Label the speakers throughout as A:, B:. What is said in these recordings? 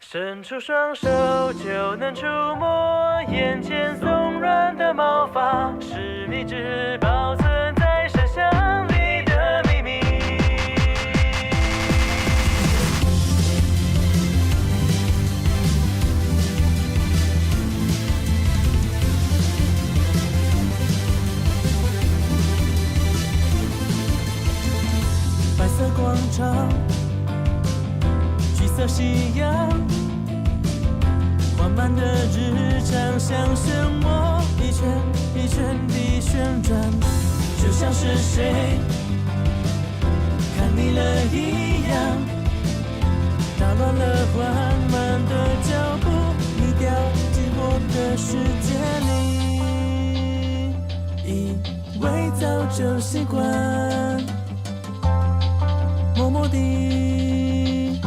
A: 伸出双手就能触摸眼前松软的毛发，是你只保存在深箱里的秘密。白色广场，橘色夕阳，缓慢的日常像漩涡，一圈一圈地旋转，就像是谁看腻了一样，打乱了缓慢的脚步，你掉进我的世界里，以为早就习惯，默默地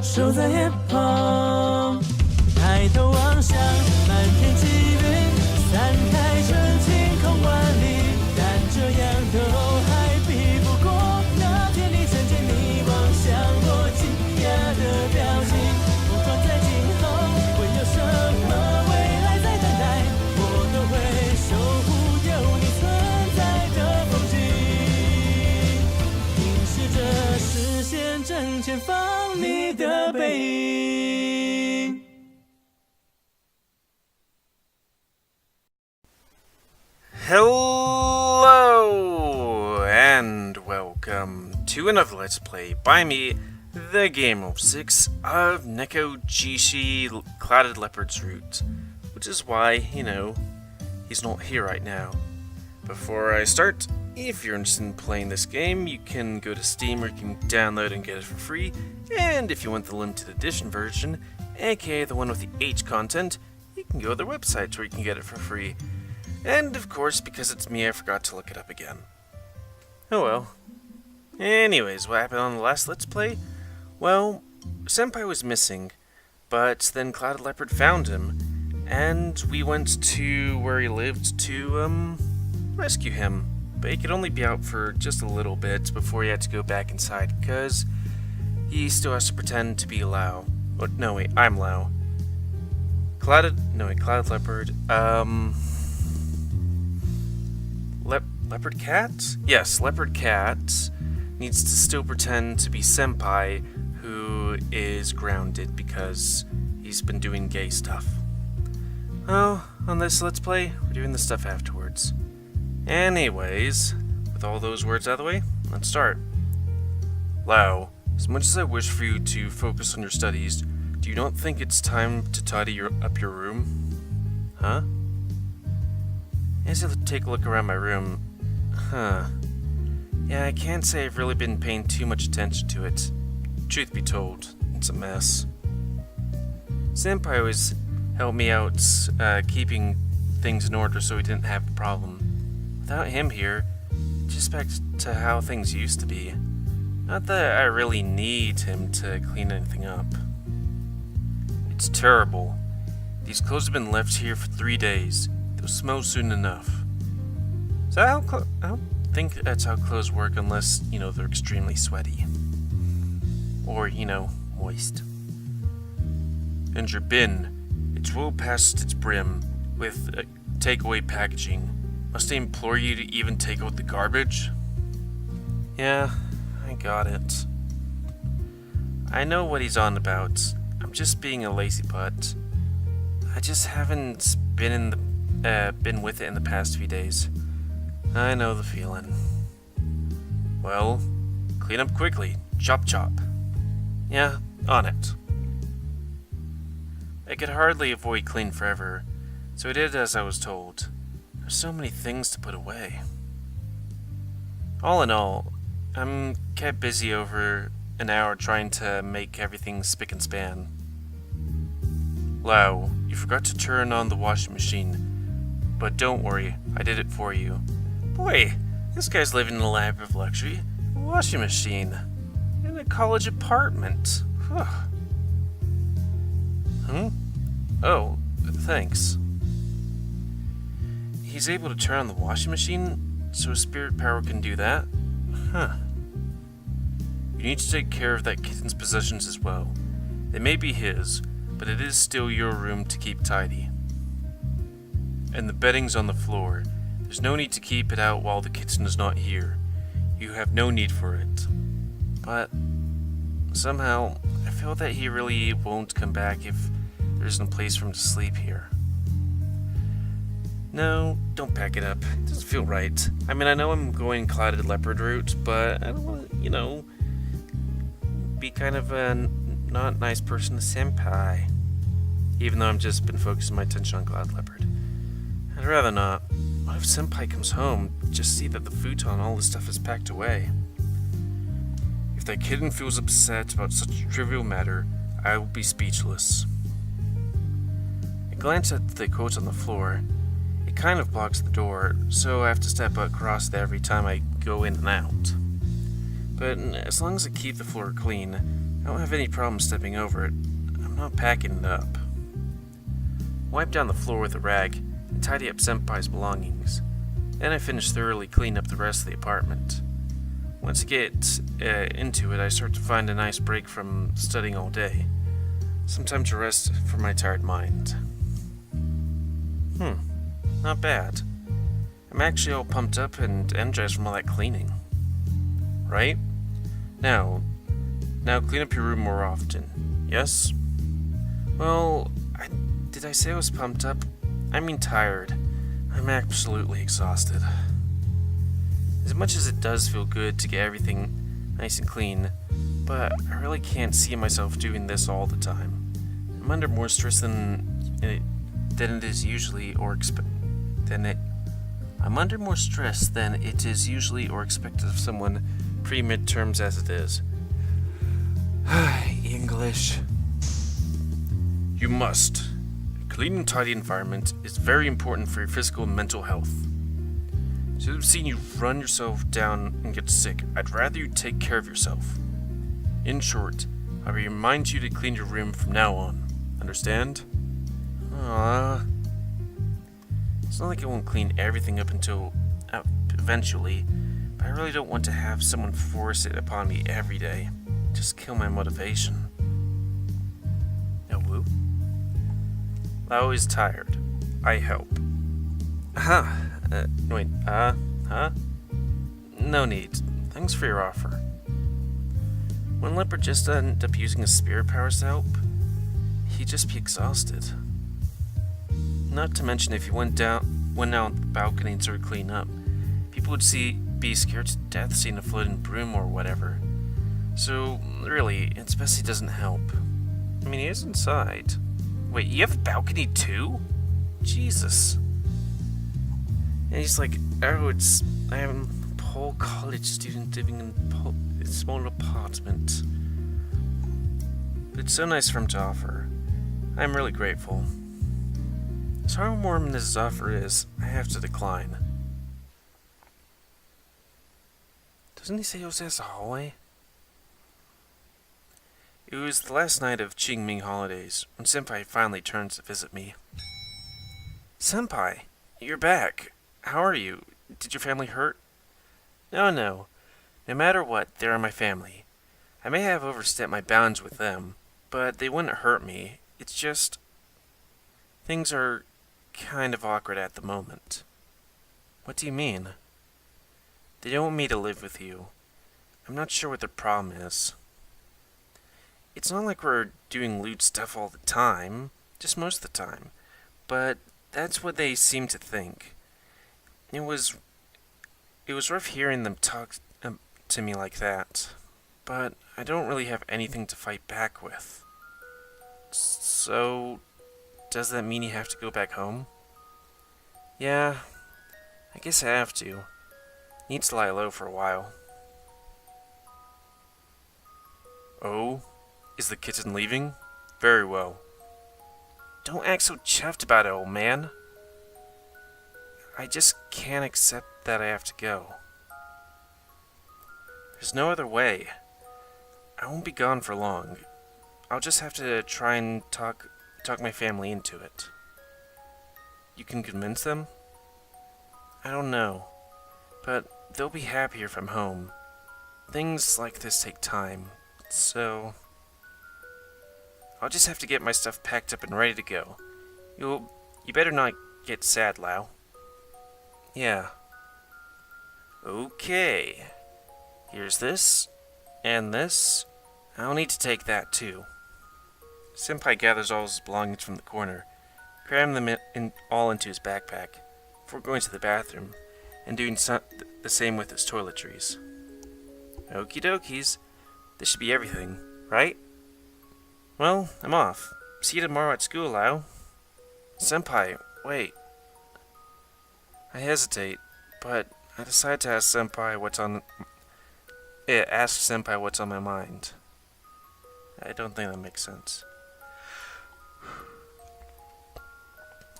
A: 守在眼旁，抬头望向满天积云，散开成晴空万里，但这样都还比不过那天你看见你望向我惊讶的表情。不管在今后会有什么未来在等待，我都会守护有你存在的风景，凝视着视线正前方你的背影。
B: Hello and welcome to another Let's Play by me, the GamerWolfSix of Nekojishi Clouded Leopard's Route, which is why, he's not here right now. Before I start, if you're interested in playing this game, you can go to Steam where you can download and get it for free, and if you want the limited edition version, aka the one with the H content, you can go to their website where you can get it for free. And of course, because it's me, I forgot to look it up again. Oh well. Anyways, what happened on the last Let's Play? Well, Senpai was missing, but then Clouded Leopard found him, and we went to where he lived to, rescue him. But he could only be out for just a little bit before he had to go back inside, because he still has to pretend to be Lao. Oh, no wait, I'm Lao. Clouded Leopard, Leopard Cat? Yes, Leopard Cat needs to still pretend to be Senpai, who is grounded because he's been doing gay stuff. Oh, on this Let's Play, we're doing the stuff afterwards. Anyways, with all those words out of the way, let's start. Lao, as much as I wish for you to focus on your studies, do you not think it's time to tidy up your room? Huh? As I take a look around my room, yeah, I can't say I've really been paying too much attention to it. Truth be told, it's a mess. Senpai always helped me out keeping things in order so he didn't have a problem. Without him here, just back to how things used to be. Not that I really need him to clean anything up. It's terrible. These clothes have been left here for 3 days. They'll smell soon enough. Is that how I don't think that's how clothes work unless, they're extremely sweaty. Or, moist. And your bin. It's well past its brim with takeaway packaging. Must I implore you to even take out the garbage? Yeah, I got it. I know what he's on about. I'm just being a lazy butt. I just haven't been with it in the past few days. I know the feeling. Well, clean up quickly. Chop chop. Yeah, on it. I could hardly avoid clean forever, so I did as I was told. There's so many things to put away. All in all, I'm kept busy over an hour trying to make everything spick and span. Lao, you forgot to turn on the washing machine. But don't worry, I did it for you. Boy, this guy's living in a lap of luxury. A washing machine. In a college apartment. Oh, thanks. He's able to turn on the washing machine, so his spirit power can do that? You need to take care of that kitten's possessions as well. They may be his, but it is still your room to keep tidy. And the bedding's on the floor. There's no need to keep it out while the kitten is not here. You have no need for it. But somehow, I feel that he really won't come back if there isn't a place for him to sleep here. No, don't pack it up. It doesn't feel right. I mean, I know I'm going clouded leopard route, but I don't want to, be kind of a not nice person to Senpai. Even though I've just been focusing my attention on cloud leopard. I'd rather not. What if Senpai comes home, just see that the futon and all this stuff is packed away? If that kitten feels upset about such a trivial matter, I will be speechless. I glance at the coat on the floor. It kind of blocks the door, so I have to step across it every time I go in and out. But as long as I keep the floor clean, I don't have any problem stepping over it. I'm not packing it up. Wipe down the floor with a rag and tidy up Senpai's belongings. Then I finish thoroughly clean up the rest of the apartment. Once I get into it, I start to find a nice break from studying all day. Some time to rest for my tired mind. Not bad. I'm actually all pumped up and energized from all that cleaning. Right? Now clean up your room more often. Yes? Well, did I say I was pumped up? I mean tired. I'm absolutely exhausted. As much as it does feel good to get everything nice and clean, but I really can't see myself doing this all the time. I'm under more stress than it is usually I'm under more stress than it is usually or expected of someone pre-midterms as it is. English. You must. A clean and tidy environment is very important for your physical and mental health. Instead of seeing you run yourself down and get sick, I'd rather you take care of yourself. In short, I remind you to clean your room from now on. Understand? It's not like I won't clean everything up until eventually, but I really don't want to have someone force it upon me every day. Just kill my motivation. No woo? Lao is tired. I help. No need. Thanks for your offer. When Leopard just ended up using his spirit powers to help, he'd just be exhausted. Not to mention if he went out on the balcony and started cleaning up, people would be scared to death seeing a floating broom or whatever. So, really, it's best he doesn't help. I mean, he is inside. Wait, you have a balcony too? Jesus. And he's like, I am a poor college student living in a small apartment. But it's so nice for him to offer. I'm really grateful. As heartwarming as his offer is, I have to decline. Doesn't he say he was in the hallway? It was the last night of Qingming holidays when Senpai finally turns to visit me. Senpai, you're back. How are you? Did your family hurt? No. No matter what, they are my family. I may have overstepped my bounds with them, but they wouldn't hurt me. It's just... things are kind of awkward at the moment. What do you mean? They don't want me to live with you. I'm not sure what their problem is. It's not like we're doing lewd stuff all the time, just most of the time. But that's what they seem to think. It was rough hearing them talk to me like that, but I don't really have anything to fight back with. So, does that mean you have to go back home? Yeah, I guess I have to. Need to lie low for a while. Oh? Is the kitten leaving? Very well. Don't act so chuffed about it, old man. I just can't accept that I have to go. There's no other way. I won't be gone for long. I'll just have to try and talk my family into it. You can convince them? I don't know, but they'll be happier if I'm home. Things like this take time, so... I'll just have to get my stuff packed up and ready to go. You better not get sad, Lao. Yeah. Okay. Here's this, and this. I'll need to take that too. Senpai gathers all his belongings from the corner, cramming them all into his backpack, before going to the bathroom, and doing the same with his toiletries. Okie dokies. This should be everything, right? Well, I'm off. See you tomorrow at school, Lao. Senpai, wait. I hesitate, but I decide to ask Senpai what's on my mind. I don't think that makes sense.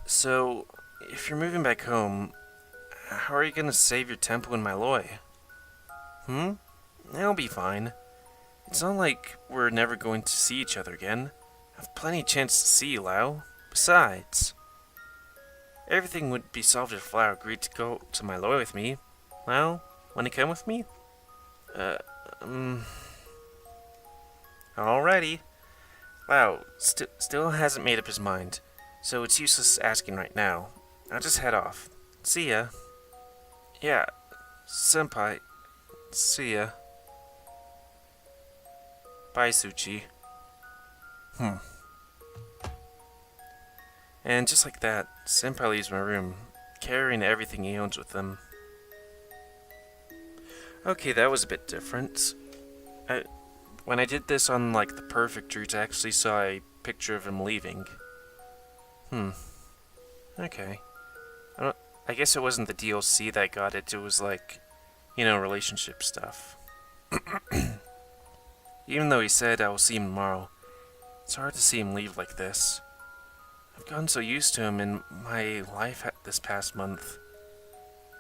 B: So, if you're moving back home, how are you gonna save your tempo in Malloy? That'll be fine. It's not like we're never going to see each other again. I have plenty of chance to see you, Lao. Besides, everything would be solved if Lao agreed to go to Malloy with me. Lao, wanna come with me? Alrighty. Lao still hasn't made up his mind, so it's useless asking right now. I'll just head off. See ya. Yeah, Senpai. See ya. Bye, Suchi. And just like that, Senpai leaves my room, carrying everything he owns with him. Okay, that was a bit different. When I did this on, like, the perfect route, I actually saw a picture of him leaving. Okay. I guess it wasn't the DLC that got it, it was like, relationship stuff. Even though he said I will see him tomorrow, it's hard to see him leave like this. I've gotten so used to him in my life this past month,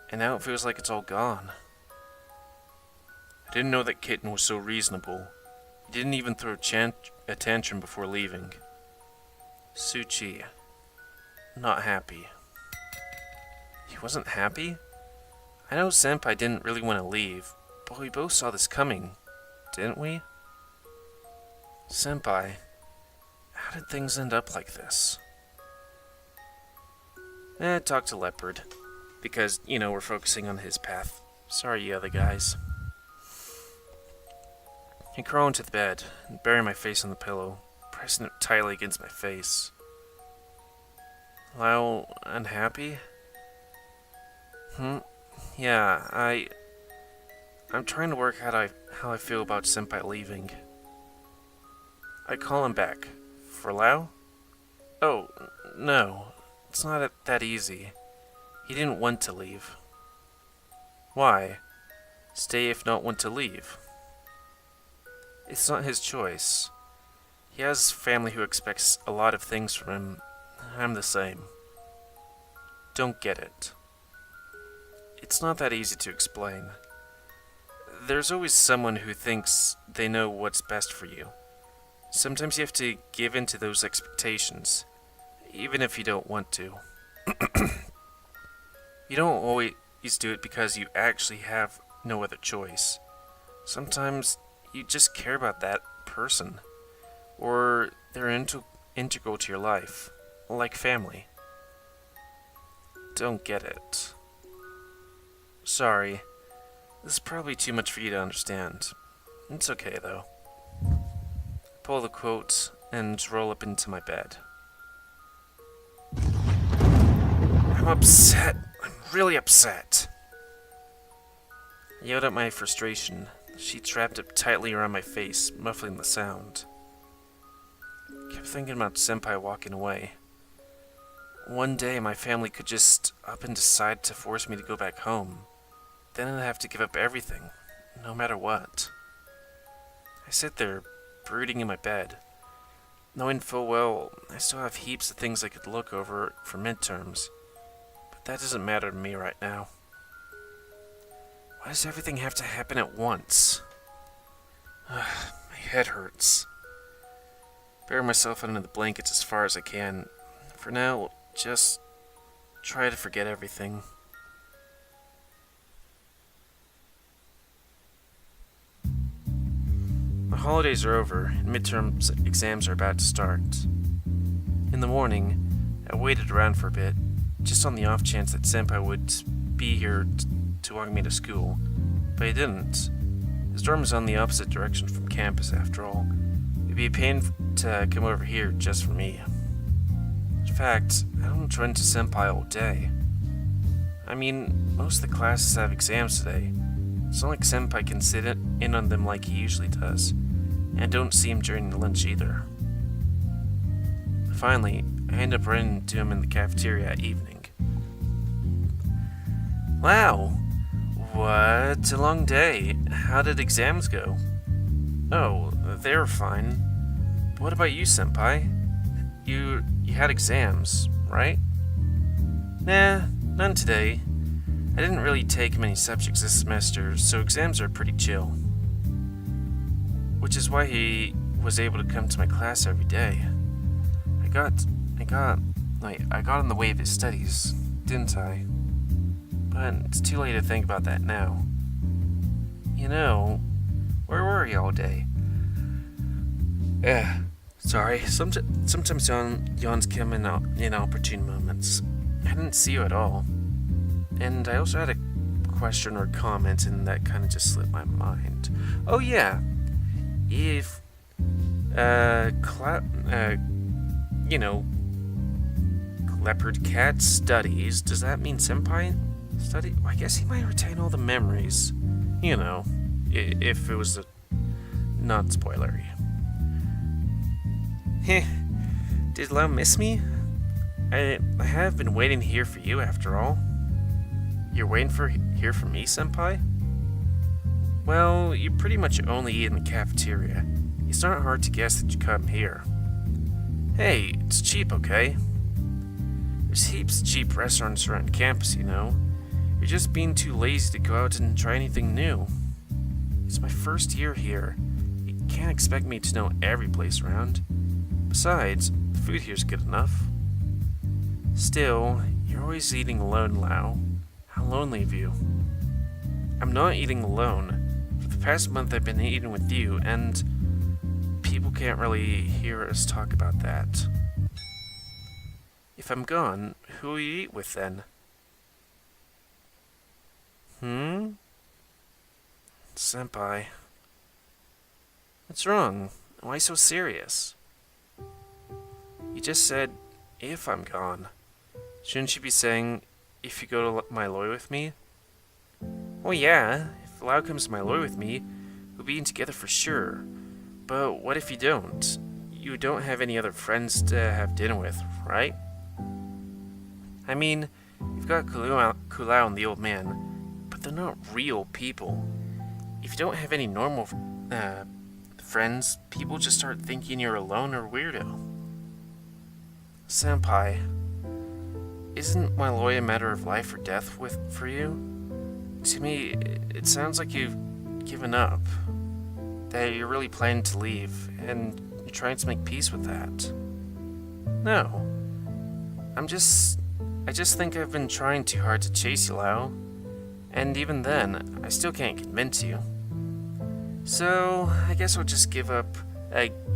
B: and now it feels like it's all gone. I didn't know that Kitten was so reasonable. He didn't even throw a tantrum before leaving. Suchi. Not happy. He wasn't happy? I know Senpai didn't really want to leave, but we both saw this coming, didn't we? Senpai, how did things end up like this? Talk to Leopard, because, we're focusing on his path. Sorry, you other guys. I crawl into the bed and bury my face on the pillow, pressing it tightly against my face. Lao unhappy? Yeah, I'm trying to work out how I feel about Senpai leaving. I call him back. For Lao? Oh, no. It's not that easy. He didn't want to leave. Why? Stay if not want to leave. It's not his choice. He has family who expects a lot of things from him. I'm the same. Don't get it. It's not that easy to explain. There's always someone who thinks they know what's best for you. Sometimes you have to give in to those expectations, even if you don't want to. You don't always do it because you actually have no other choice. Sometimes you just care about that person, or they're integral to your life, like family. Don't get it. Sorry, this is probably too much for you to understand. It's okay though. Pull the quote and roll up into my bed. I'm upset. I'm really upset. I yelled out my frustration, the sheets wrapped up tightly around my face, muffling the sound. I kept thinking about Senpai walking away. One day my family could just up and decide to force me to go back home. Then I'd have to give up everything, no matter what. I sit there, brooding in my bed, knowing full well I still have heaps of things I could look over for midterms, but that doesn't matter to me right now. Why does everything have to happen at once? My head hurts. Bury myself under the blankets as far as I can. For now, just try to forget everything. My holidays are over and midterm exams are about to start. In the morning, I waited around for a bit, just on the off chance that Senpai would be here to walk me to school, but he didn't. His dorm is on the opposite direction from campus, after all. It'd be a pain to come over here just for me. In fact, I don't run to Senpai all day. I mean, most of the classes have exams today. It's not like Senpai can sit in on them like he usually does, and I don't see him during the lunch either. Finally, I end up running into him in the cafeteria at evening. Wow, what a long day. How did exams go? Oh, they were fine. What about you, Senpai? You had exams, right? Nah, none today. I didn't really take many subjects this semester, so exams are pretty chill. Which is why he was able to come to my class every day. I got in the way of his studies, didn't I? But it's too late to think about that now. You know, where were you all day? Sorry, sometimes yawns come in inopportune moments. I didn't see you at all. And I also had a question or comment, and that kind of just slipped my mind. Oh yeah, if, leopard cat studies, does that mean Senpai study? Well, I guess he might retain all the memories. You know, if it was not spoilery. Heh, did Lao miss me? I have been waiting here for you after all. You're waiting here for me, Senpai? Well, you pretty much only eat in the cafeteria. It's not hard to guess that you come here. Hey, it's cheap, okay? There's heaps of cheap restaurants around campus, you know. You're just being too lazy to go out and try anything new. It's my first year here. You can't expect me to know every place around. Besides, the food here's good enough. Still, you're always eating alone, Lao. How lonely of you. I'm not eating alone. For the past month I've been eating with you, and people can't really hear us talk about that. If I'm gone, who will you eat with then? Senpai. What's wrong? Why so serious? You just said, if I'm gone. Shouldn't you be saying, if you go to my loi with me? Well, yeah, if Lao comes to my loi with me, we'll be in together for sure. But what if you don't? You don't have any other friends to have dinner with, right? I mean, you've got Kulao and the old man, but they're not real people. If you don't have any normal friends, people just start thinking you're alone or weirdo. Senpai, isn't my loi a matter of life or death for you? To me, it sounds like you've given up. That you're really planning to leave, and you're trying to make peace with that. No. I just think I've been trying too hard to chase you, Lao. And even then, I still can't convince you. So, I guess I'll just give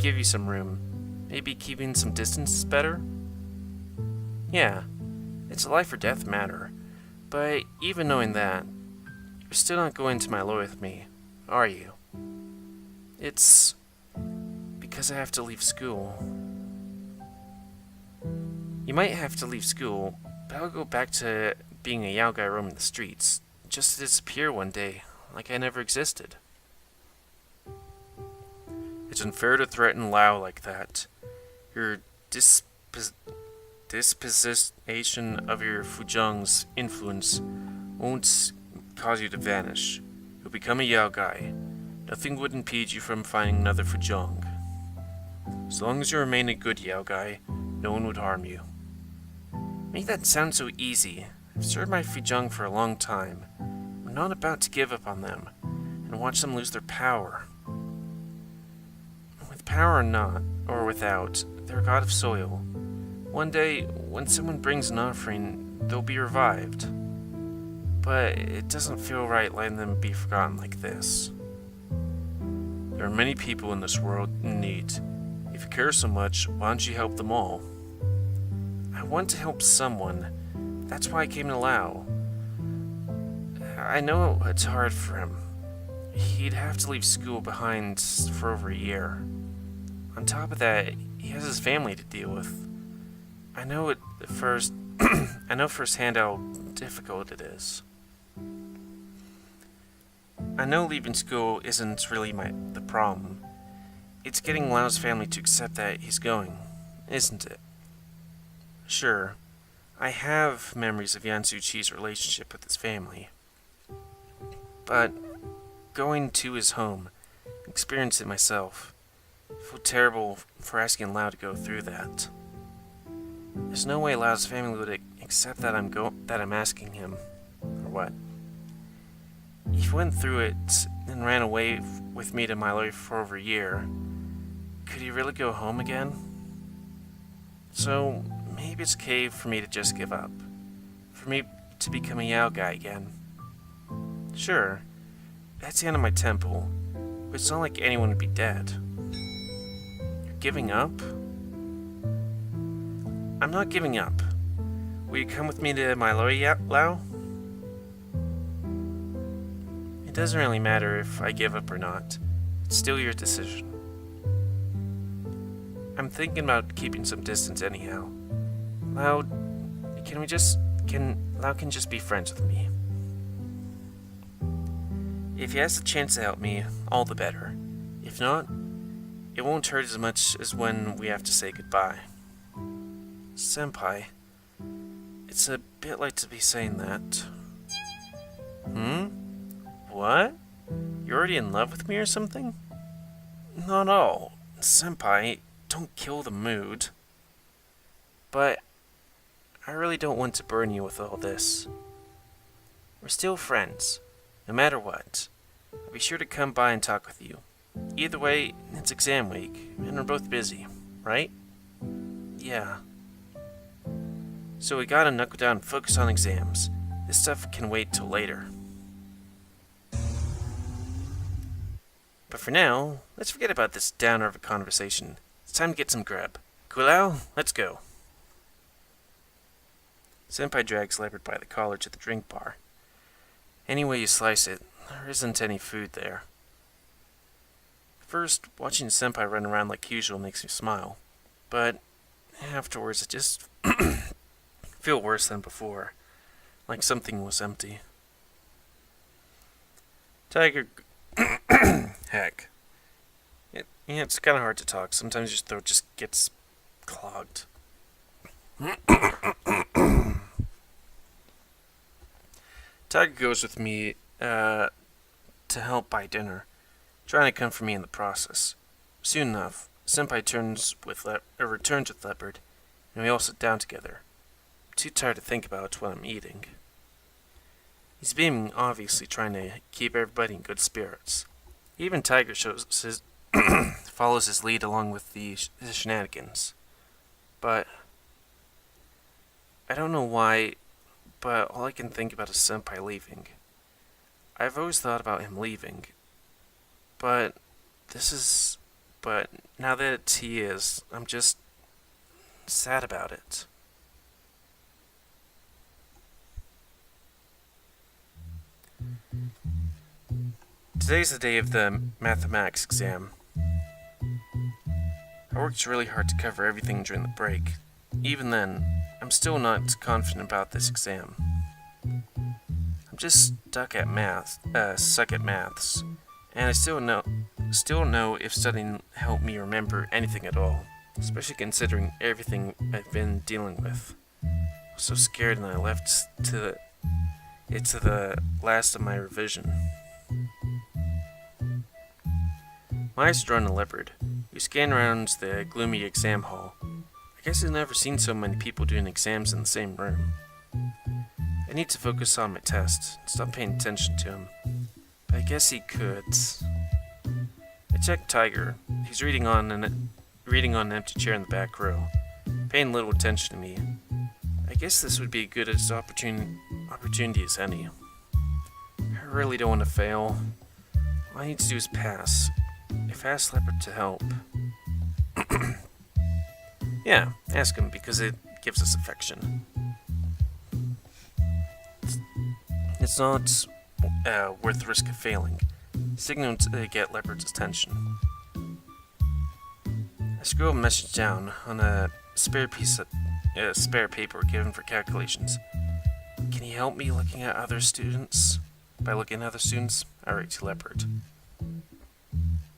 B: you some room. Maybe keeping some distance is better? Yeah, it's a life or death matter. But even knowing that, you're still not going to my loi with me, are you? It's because I have to leave school. You might have to leave school, but I'll go back to being a Yao guy roaming the streets, just to disappear one day, like I never existed. It's unfair to threaten Lao like that. Your disposition of your Fujang's influence won't cause you to vanish. You'll become a Yao guy. Nothing would impede you from finding another Fujang. As long as you remain a good Yao guy, no one would harm you. Make that sound so easy. I've served my Fujang for a long time. I'm not about to give up on them and watch them lose their power. With power or not, or without, they're a god of soil. One day, when someone brings an offering, they'll be revived. But it doesn't feel right letting them be forgotten like this. There are many people in this world in need. If you care so much, why don't you help them all? I want to help someone. That's why I came to Lao. I know it's hard for him. He'd have to leave school behind for over a year. On top of that, he has his family to deal with. I know I know firsthand how difficult it is. I know leaving school isn't really the problem. It's getting Lao's family to accept that he's going, isn't it? Sure, I have memories of Yansu Chi's relationship with his family. But going to his home, experience it myself, I feel terrible for asking Lao to go through that. There's no way Lao's family would accept that I'm asking him, or what. He went through it and ran away with me to my life for over a year. Could he really go home again? So maybe it's okay for me to just give up. For me to become a Yao guy again. Sure, that's the end of my temple, but it's not like anyone would be dead. You're giving up? I'm not giving up. Will you come with me to my Lao? It doesn't really matter if I give up or not. It's still your decision. I'm thinking about keeping some distance anyhow. Lao can just be friends with me. If he has the chance to help me, all the better. If not, it won't hurt as much as when we have to say goodbye. Senpai, it's a bit late to be saying that. What? You're already in love with me or something? No, Senpai, don't kill the mood. But I really don't want to burn you with all this. We're still friends, no matter what. I'll be sure to come by and talk with you. Either way, it's exam week, and we're both busy, right? Yeah. So we gotta knuckle down and focus on exams. This stuff can wait till later. But for now, let's forget about this downer of a conversation. It's time to get some grub. Kulao, let's go. Senpai drags Leopard by the collar to the drink bar. Any way you slice it, there isn't any food there. First, watching Senpai run around like usual makes me smile. But afterwards, it just feel worse than before. Like something was empty. Tiger... Heck. It's kind of hard to talk. Sometimes your throat just gets clogged. Tiger goes with me to help buy dinner, trying to comfort me in the process. Soon enough, Senpai returns with Leopard, and we all sit down together. I'm too tired to think about what I'm eating. He's beaming, obviously trying to keep everybody in good spirits. Even Tiger follows his lead along with the shenanigans. But I don't know why, but all I can think about is Senpai leaving. I've always thought about him leaving. But now that he is, I'm just sad about it. Today's the day of the mathematics exam. I worked really hard to cover everything during the break. Even then, I'm still not confident about this exam. I'm just stuck at suck at maths, and I still don't know if studying helped me remember anything at all, especially considering everything I've been dealing with. I was so scared and I left to the last of my revision. My eyes are drawn to Leopard. We scan around the gloomy exam hall. I guess I've never seen so many people doing exams in the same room. I need to focus on my test, stop paying attention to him. But I guess he could. I checked Tiger. He's reading on an empty chair in the back row, paying little attention to me. I guess this would be as good as opportunity as any. I really don't want to fail. All I need to do is pass. if I ask Leopard to help... Yeah, ask him, because it gives us affection. It's not worth the risk of failing. Signal to get Leopard's attention. I scribble a message down on a spare paper given for calculations. Can you help me looking at other students? By looking at other students, I write to Leopard.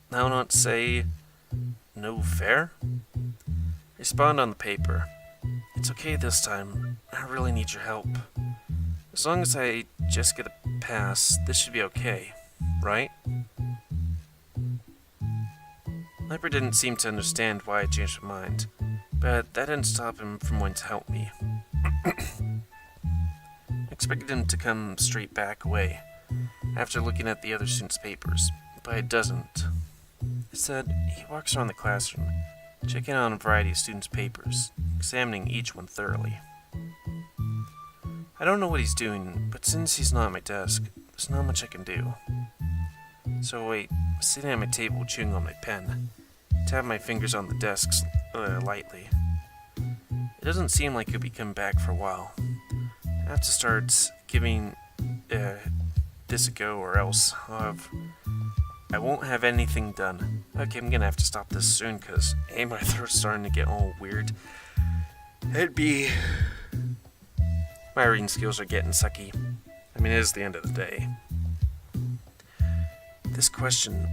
B: Now not say, no fair? Respond on the paper. It's okay this time. I really need your help. As long as I just get a pass, this should be okay, right? Leopard didn't seem to understand why I changed my mind, but that didn't stop him from wanting to help me. I expected him to come straight back away, after looking at the other students' papers, but it doesn't. Instead, he walks around the classroom, checking on a variety of students' papers, examining each one thoroughly. I don't know what he's doing, but since he's not at my desk, there's not much I can do. So I wait, sitting at my table chewing on my pen, tap my fingers on the desks lightly. It doesn't seem like he'll be coming back for a while. I have to start giving this a go, or else I won't have anything done. Okay, I'm gonna have to stop this soon, cause my throat's starting to get all weird. My reading skills are getting sucky. I mean, it is the end of the day. This question,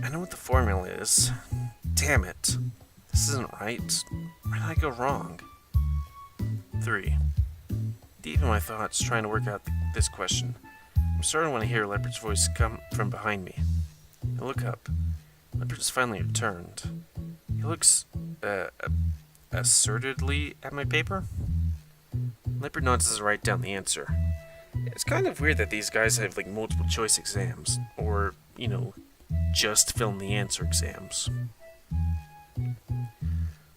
B: I know what the formula is. Damn it. This isn't right. Where did I go wrong? 3. Deep in my thoughts, trying to work out this question, I'm starting to want to hear Leopard's voice come from behind me. I look up. Leopard's finally returned. He looks, assertedly at my paper. Leopard nods as I write down the answer. It's kind of weird that these guys have, like, multiple choice exams, or, just fill in the answer exams.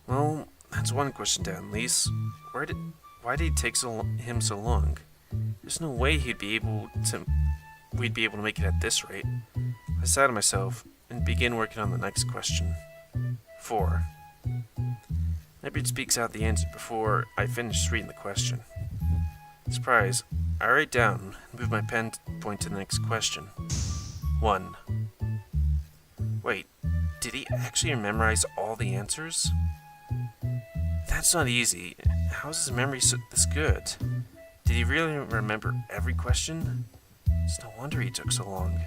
B: Well, that's one question down, Lise. Why did it take him so long? There's no way we'd be able to make it at this rate. I sighed to myself and began working on the next question. 4. Leopard speaks out the answer before I finish reading the question. Surprise, I write down and move my pen point to the next question. 1. Wait, did he actually memorize all the answers? That's not easy. How is his memory this good? Did he really remember every question? It's no wonder he took so long.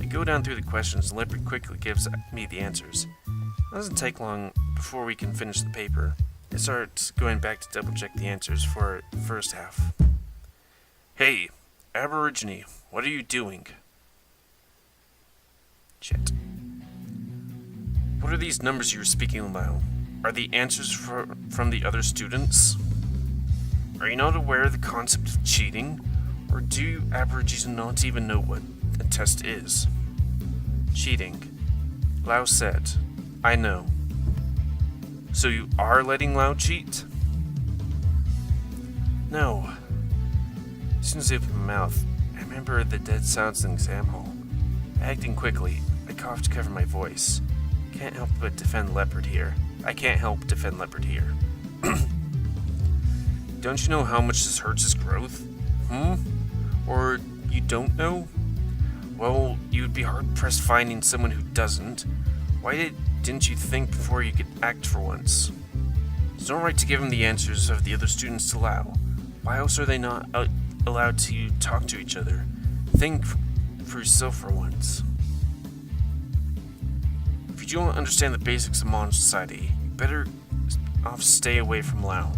B: I go down through the questions and Leopard quickly gives me the answers. It doesn't take long before we can finish the paper. I start going back to double check the answers for the first half. Hey, Aborigine, what are you doing? Shit. What are these numbers you were speaking about? Are the answers from the other students? Are you not aware of the concept of cheating? Or do you Aborigines not even know what a test is? Cheating. Lao said, I know. So you are letting Lao cheat? No. As soon as I opened my mouth, I remember the dead silence in the exam hall. Acting quickly, I coughed to cover my voice. Can't help but defend Leopard here. I can't help defend Leopard here. Don't you know how much this hurts his growth? Or you don't know? Well, you'd be hard-pressed finding someone who doesn't. Why didn't you think before you could act for once? There's no right to give him the answers of the other students to Lao. Why else are they not allowed to talk to each other? Think for yourself for once. If you don't understand the basics of modern society, you better off stay away from Lao.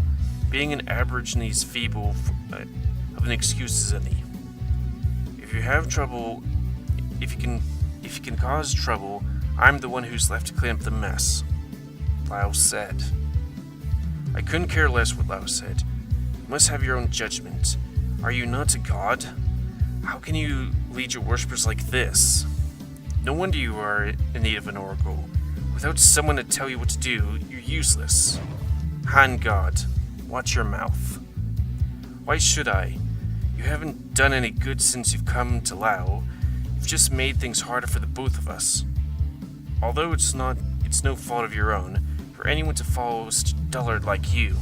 B: Being an Aborigine is feeble of an excuse as any. If you have trouble, if you can cause trouble, I'm the one who's left to clean up the mess. Lao said. I couldn't care less what Lao said. You must have your own judgment. Are you not a god? How can you lead your worshippers like this? No wonder you are in need of an oracle. Without someone to tell you what to do, you're useless. Han God, watch your mouth. Why should I? You haven't done any good since you've come to Lao. just made things harder for the both of us. Although it's no fault of your own, for anyone to follow such a dullard like you.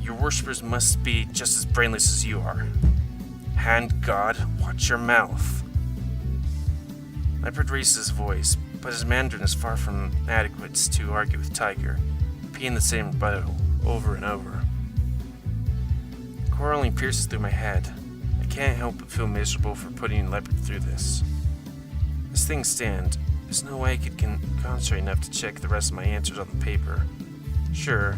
B: Your worshippers must be just as brainless as you are. Hand God, watch your mouth. Leopard raised his voice, but his Mandarin is far from adequate to argue with Tiger, repeating the same rebuttal over and over. Quarreling pierces through my head. I can't help but feel miserable for putting Leopard through this. As things stand, there's no way I could concentrate enough to check the rest of my answers on the paper. Sure,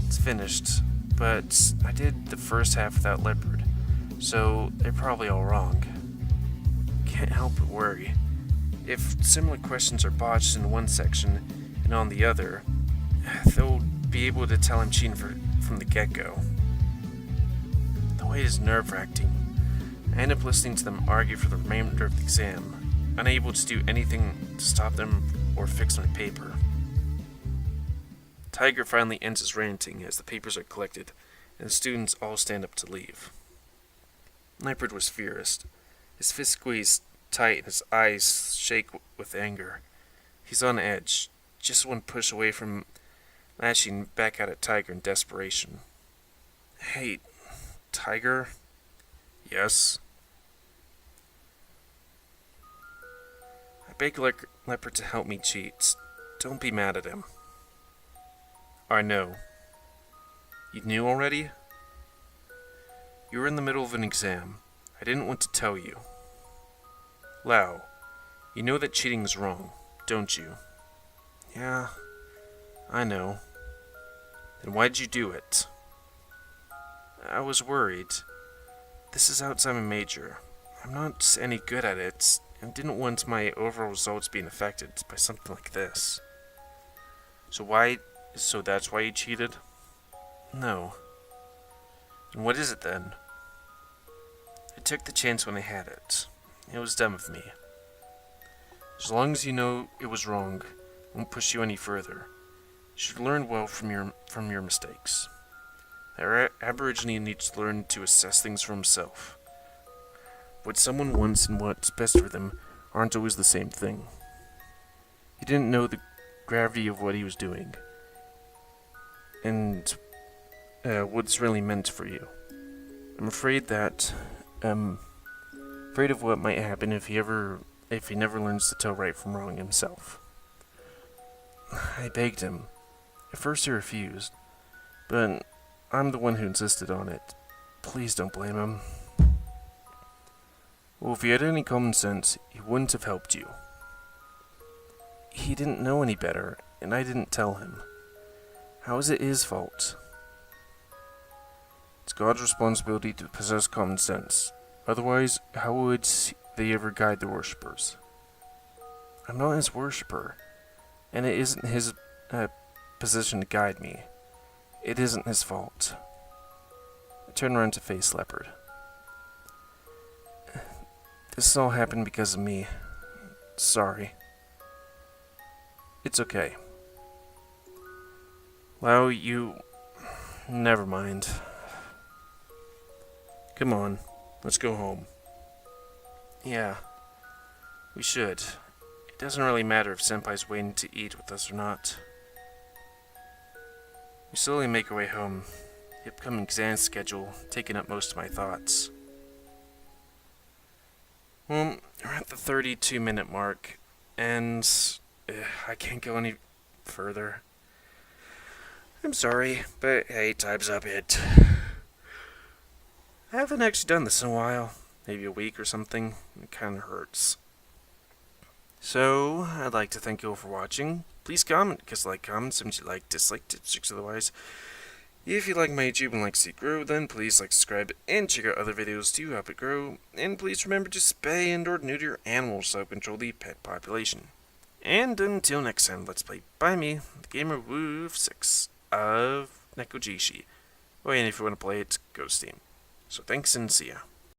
B: it's finished, but I did the first half without Leopard, so they're probably all wrong. Can't help but worry. If similar questions are botched in one section and on the other, they'll be able to tell I'm cheating from the get-go. The wait is nerve-wracking. I end up listening to them argue for the remainder of the exam, unable to do anything to stop them or fix my paper. Tiger finally ends his ranting as the papers are collected and the students all stand up to leave. Leopard was furious. His fist squeezed tight and his eyes shake with anger. He's on edge, just one push away from lashing back out at Tiger in desperation. Hey, Tiger? Yes? I beg Leopard to help me cheat. Don't be mad at him. I know. You knew already? You were in the middle of an exam. I didn't want to tell you. Lao, you know that cheating is wrong, don't you? Yeah, I know. Then why'd you do it? I was worried. This is outside my major. I'm not any good at it, and didn't want my overall results being affected by something like this. So that's why you cheated? No. And what is it then? I took the chance when I had it. It was dumb of me. As long as you know it was wrong, I won't push you any further. You should learn well from your mistakes. The Aborigine needs to learn to assess things for himself. What someone wants and what's best for them aren't always the same thing. He didn't know the gravity of what he was doing, and what's really meant for you. I'm afraid of what might happen if he never learns to tell right from wrong himself. I begged him. At first he refused, but I'm the one who insisted on it. Please don't blame him. Well, if he had any common sense, he wouldn't have helped you. He didn't know any better, and I didn't tell him. How is it his fault? It's God's responsibility to possess common sense. Otherwise, how would they ever guide the worshippers? I'm not his worshipper, and it isn't his position to guide me. It isn't his fault. I turn around to face Leopard. This all happened because of me. Sorry. It's okay. Lao, never mind. Come on, let's go home. Yeah, we should. It doesn't really matter if Senpai's waiting to eat with us or not. We slowly make our way home, the upcoming exam schedule taking up most of my thoughts. Well, we're at the 32-minute mark, and I can't go any further. I'm sorry, but hey, time's up it. I haven't actually done this in a while, maybe a week or something. It kinda hurts. So, I'd like to thank you all for watching. Please comment, because comments means you like, dislike, tips, otherwise. If you like my YouTube and like to see it grow, then please like, subscribe, and check out other videos to help it grow. And please remember to spay and or neuter your animals to help control the pet population. And until next time, let's play by me, the GamerWolfSix of Nekojishi. Oh, and if you want to play it, go to Steam. So thanks and see ya.